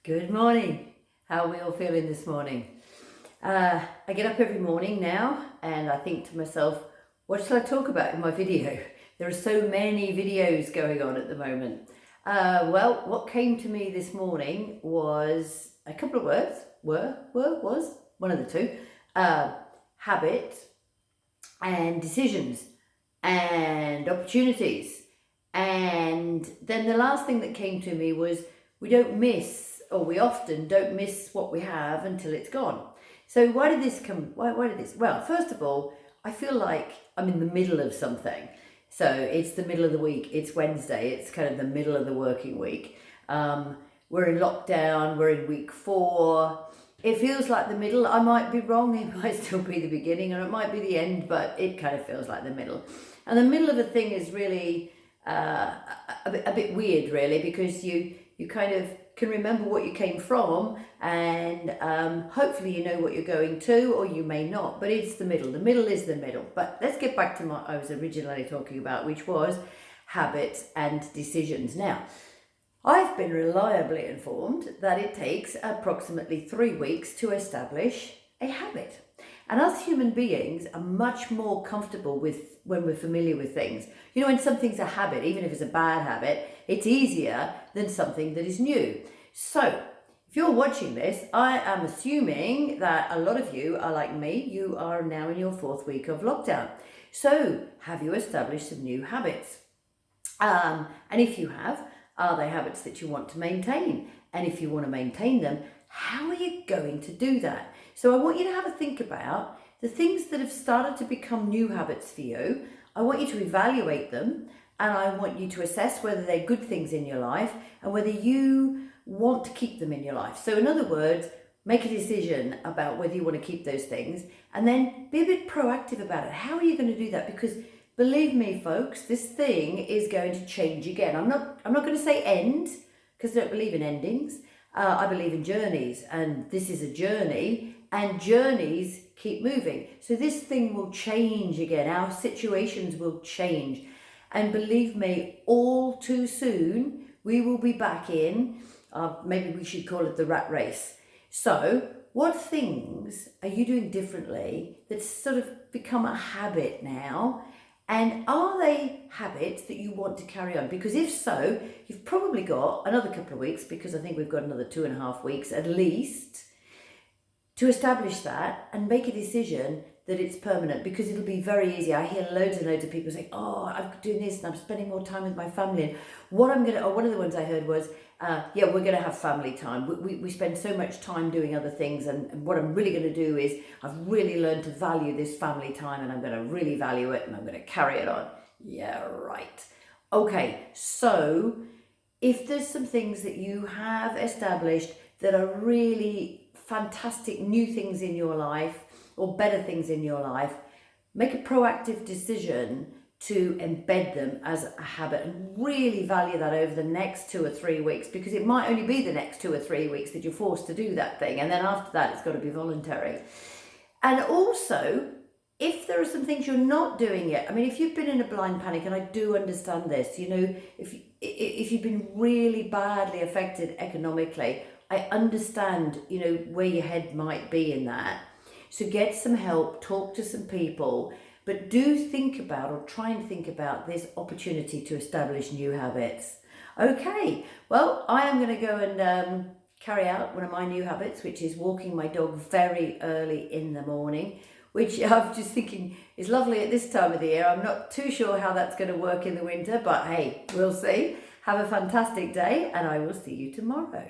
Good morning. How are we all feeling this morning? I get up every morning now and I think to myself, what shall I talk about in my video? There are so many videos going on at the moment. Well, what came to me this morning was a couple of words. Was one of the two. Habit and decisions and opportunities. And then the last thing that came to me was we often don't miss what we have until it's gone. So why did this come? Why did this? Well, first of all, I feel like I'm in the middle of something. So it's the middle of the week. It's Wednesday. It's kind of the middle of the working week. We're in lockdown. We're in week 4. It feels like the middle. I might be wrong. It might still be the beginning, or it might be the end. But it kind of feels like the middle. And the middle of a thing is really a bit weird, really, because you kind of can remember what you came from, and hopefully you know what you're going to, or you may not, but it's the middle. The middle is the middle. But let's get back to what I was originally talking about, which was habits and decisions. Now, I've been reliably informed that it takes approximately 3 weeks to establish a habit. And us human beings are much more comfortable with when we're familiar with things. You know, when something's a habit, even if it's a bad habit, it's easier than something that is new. So, if you're watching this, I am assuming that a lot of you are like me. You are now in your 4th week of lockdown. So, have you established some new habits? And if you have, are they habits that you want to maintain? And if you want to maintain them, how are you going to do that? So I want you to have a think about the things that have started to become new habits for you. I want you to evaluate them, and I want you to assess whether they're good things in your life and whether you want to keep them in your life. So in other words, make a decision about whether you want to keep those things, and then be a bit proactive about it. How are you going to do that? Because believe me, folks, this thing is going to change again. I'm not going to say end, because I don't believe in endings. I believe in journeys, and this is a journey, and journeys keep moving. So this thing will change again. Our situations will change. And believe me, all too soon, we will be back in, maybe we should call it the rat race. So what things are you doing differently that's sort of become a habit now? And are they habits that you want to carry on? Because if so, you've probably got another couple of weeks, because I think we've got another 2.5 weeks at least, to establish that and make a decision that it's permanent, because it'll be very easy. I hear loads and loads of people saying, oh, I'm doing this and I'm spending more time with my family. And one of the ones I heard was, yeah, we're going to have family time. We spend so much time doing other things, and what I'm really going to do is I've really learned to value this family time, and I'm going to really value it, and I'm going to carry it on. Yeah, right. Okay, so if there's some things that you have established that are really fantastic new things in your life, or better things in your life, make a proactive decision to embed them as a habit, and really value that over the next 2 or 3 weeks, because it might only be the next 2 or 3 weeks that you're forced to do that thing, and then after that it's got to be voluntary. And also, if there are some things you're not doing yet, I mean, if you've been in a blind panic, and I do understand this, you know, if you've been really badly affected economically, I understand, you know, where your head might be in that. So get some help, talk to some people, but do think about, or try and think about, this opportunity to establish new habits. Okay, well, I am going to go and carry out one of my new habits, which is walking my dog very early in the morning, which I'm just thinking is lovely at this time of the year. I'm not too sure how that's going to work in the winter, but hey, we'll see. Have a fantastic day, and I will see you tomorrow.